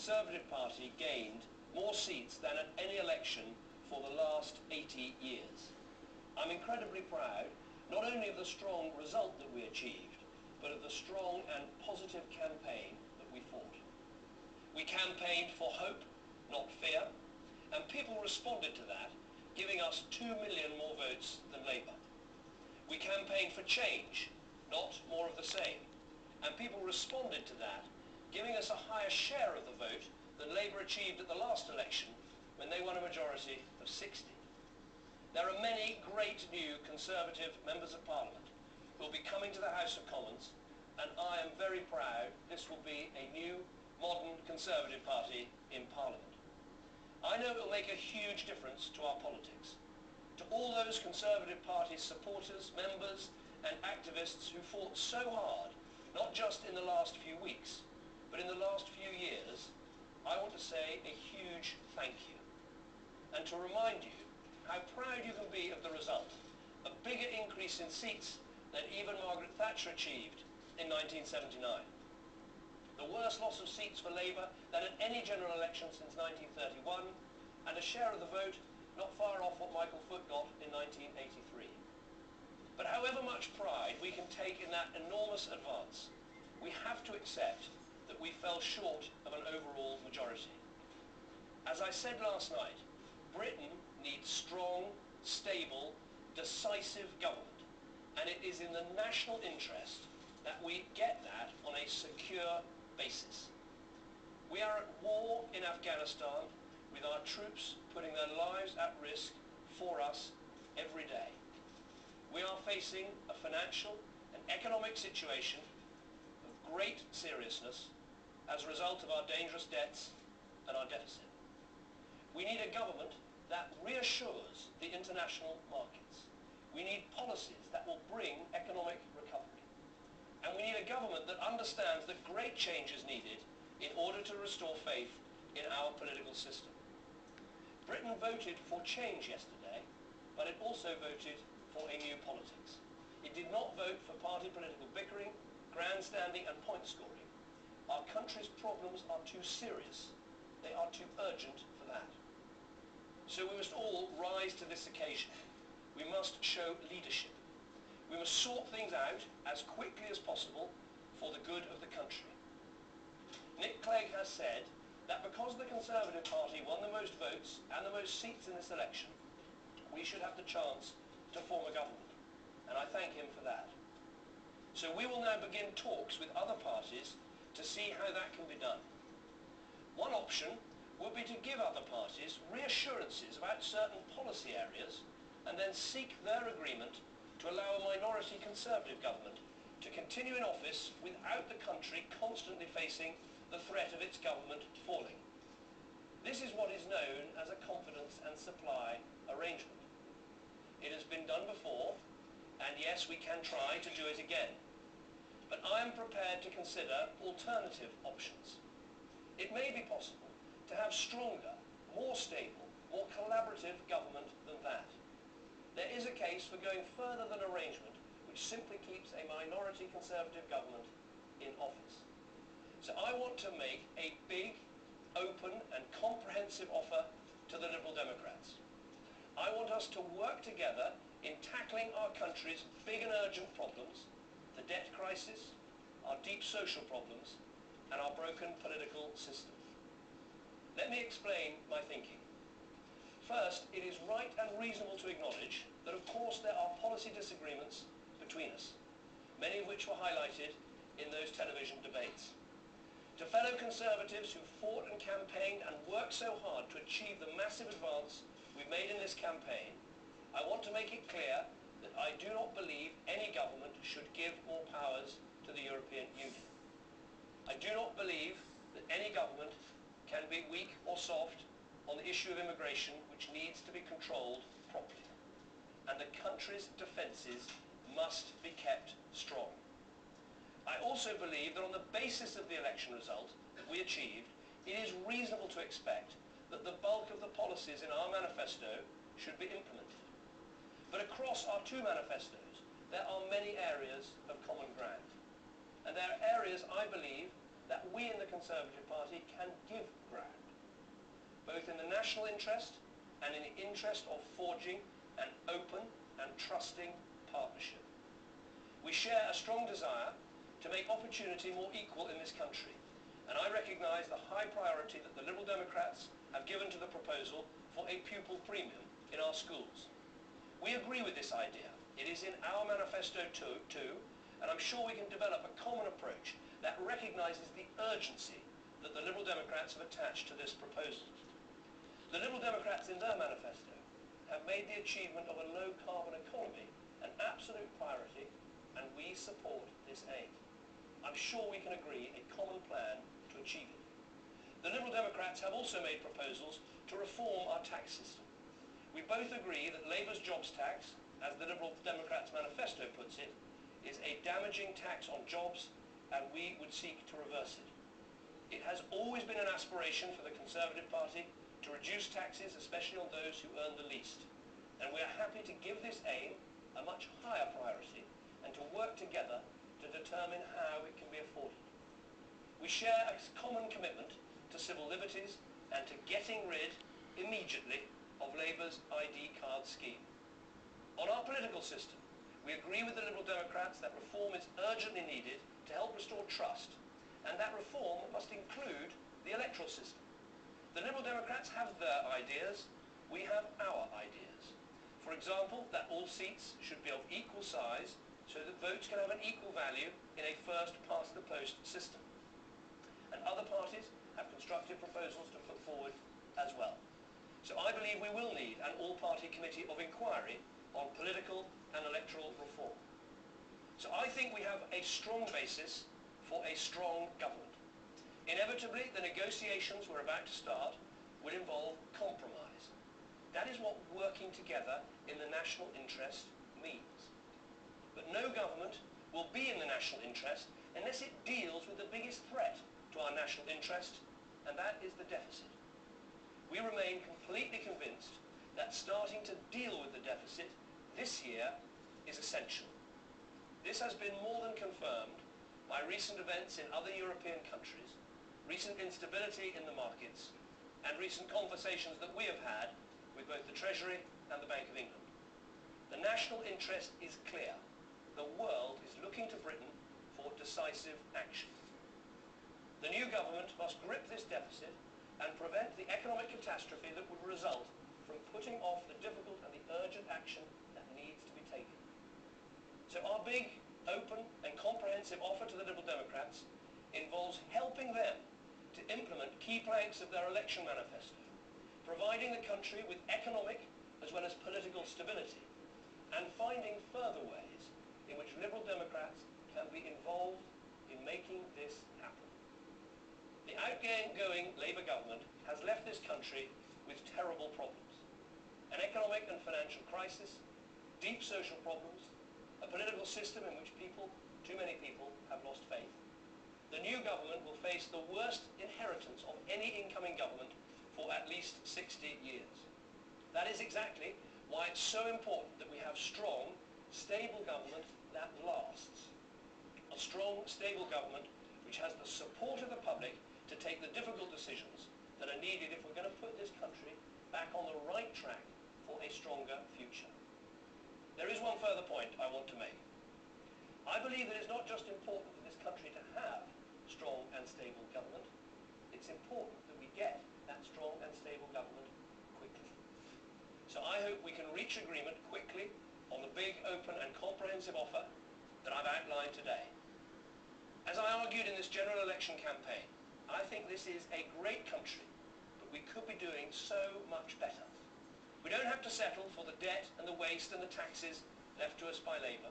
Conservative Party gained more seats than at any election for the last 80 years. I'm incredibly proud not only of the strong result that we achieved, but of the strong and positive campaign that we fought. We campaigned for hope, not fear, and people responded to that, giving us 2 million more votes than Labour. We campaigned for change, not more of the same, and people responded to that, giving us a higher share of the vote than Labour achieved at the last election when they won a majority of 60. There are many great new Conservative members of Parliament who will be coming to the House of Commons, and I am very proud this will be a new, modern Conservative Party in Parliament. I know it will make a huge difference to our politics, to all those Conservative Party supporters, members and activists who fought so hard, not just in the last few weeks, but in the last few years. I want to say a huge thank you, and to remind you how proud you can be of the result, a bigger increase in seats than even Margaret Thatcher achieved in 1979. The worst loss of seats for Labour than at any general election since 1931, and a share of the vote not far off what Michael Foot got in 1983. But however much pride we can take in that enormous advance, we have to accept that we fell short of an overall majority. As I said last night, Britain needs strong, stable, decisive government, and it is in the national interest that we get that on a secure basis. We are at war in Afghanistan with our troops putting their lives at risk for us every day. We are facing a financial and economic situation of great seriousness as a result of our dangerous debts and our deficit. We need a government that reassures the international markets. We need policies that will bring economic recovery. And we need a government that understands that great change is needed in order to restore faith in our political system. Britain voted for change yesterday, but it also voted for a new politics. It did not vote for party political bickering, grandstanding and point scoring. Our country's problems are too serious. They are too urgent for that. So we must all rise to this occasion. We must show leadership. We must sort things out as quickly as possible for the good of the country. Nick Clegg has said that because the Conservative Party won the most votes and the most seats in this election, we should have the chance to form a government, and I thank him for that. So we will now begin talks with other parties to see how that can be done. One option would be to give other parties reassurances about certain policy areas and then seek their agreement to allow a minority Conservative government to continue in office without the country constantly facing the threat of its government falling. This is what is known as a confidence and supply arrangement. It has been done before, and yes, we can try to do it again. But I am prepared to consider alternative options. It may be possible to have stronger, more stable, more collaborative government than that. There is a case for going further than arrangement, which simply keeps a minority Conservative government in office. So I want to make a big, open and comprehensive offer to the Liberal Democrats. I want us to work together in tackling our country's big and urgent problems, the debt crisis, our deep social problems, and our broken political system. Let me explain my thinking. First, it is right and reasonable to acknowledge that of course there are policy disagreements between us, many of which were highlighted in those television debates. To fellow Conservatives who fought and campaigned and worked so hard to achieve the massive advance we've made in this campaign, I want to make it clear that I do not believe any government should give more powers to the European Union. I do not believe that any government can be weak or soft on the issue of immigration, which needs to be controlled properly. And the country's defences must be kept strong. I also believe that on the basis of the election result that we achieved, it is reasonable to expect that the bulk of the policies in our manifesto should be implemented. But across our two manifestos, there are many areas of common ground. And there are areas, I believe, that we in the Conservative Party can give ground, both in the national interest and in the interest of forging an open and trusting partnership. We share a strong desire to make opportunity more equal in this country, and I recognise the high priority that the Liberal Democrats have given to the proposal for a pupil premium in our schools. We agree with this idea. It is in our manifesto too, and I'm sure we can develop a common approach that recognises the urgency that the Liberal Democrats have attached to this proposal. The Liberal Democrats in their manifesto have made the achievement of a low-carbon economy an absolute priority, and we support this aim. I'm sure we can agree a common plan to achieve it. The Liberal Democrats have also made proposals to reform our tax system. We both agree that Labour's jobs tax, as the Liberal Democrats manifesto puts it, is a damaging tax on jobs, and we would seek to reverse it. It has always been an aspiration for the Conservative Party to reduce taxes, especially on those who earn the least, and we are happy to give this aim a much higher priority and to work together to determine how it can be afforded. We share a common commitment to civil liberties and to getting rid, immediately, of Labour's ID card scheme. On our political system, we agree with the Liberal Democrats that reform is urgently needed to help restore trust, and that reform must include the electoral system. The Liberal Democrats have their ideas, we have our ideas. For example, that all seats should be of equal size so that votes can have an equal value in a first-past-the-post system. And other parties have constructive proposals to put forward as well. So I believe we will need an all-party committee of inquiry on political and electoral reform. So I think we have a strong basis for a strong government. Inevitably, the negotiations we're about to start will involve compromise. That is what working together in the national interest means. But no government will be in the national interest unless it deals with the biggest threat to our national interest, and that is the deficit. We remain completely convinced that starting to deal with the deficit this year is essential. This has been more than confirmed by recent events in other European countries, recent instability in the markets, and recent conversations that we have had with both the Treasury and the Bank of England. The national interest is clear. The world is looking to Britain for decisive action. The new government must grip this deficit and prevent the economic catastrophe that would result from putting off the difficult and the urgent action that needs to be taken. So our big, open and comprehensive offer to the Liberal Democrats involves helping them to implement key planks of their election manifesto, providing the country with economic as well as political stability, and finding further ways in which Liberal Democrats can be involved in making this happen. The outgoing Labour government has left this country with terrible problems. An economic and financial crisis, deep social problems, a political system in which too many people, have lost faith. The new government will face the worst inheritance of any incoming government for at least 60 years. That is exactly why it's so important that we have strong, stable government that lasts. A strong, stable government which has the support of the public to take the difficult decisions that are needed if we're going to put this country back on the right track for a stronger future. There is one further point I want to make. I believe that it's not just important for this country to have strong and stable government, it's important that we get that strong and stable government quickly. So I hope we can reach agreement quickly on the big, open and comprehensive offer that I've outlined today. As I argued in this general election campaign, I think this is a great country, but we could be doing so much better. We don't have to settle for the debt and the waste and the taxes left to us by Labour.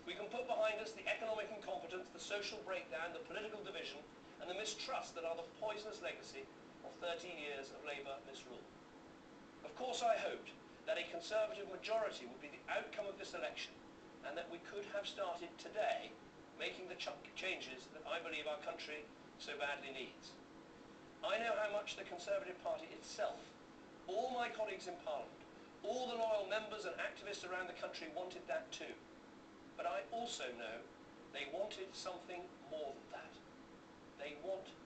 We can put behind us the economic incompetence, the social breakdown, the political division and the mistrust that are the poisonous legacy of 13 years of Labour misrule. Of course, I hoped that a Conservative majority would be the outcome of this election and that we could have started today making the changes that I believe our country so badly needs. I know how much the Conservative Party itself, all my colleagues in Parliament, all the loyal members and activists around the country wanted that too. But I also know they wanted something more than that. They want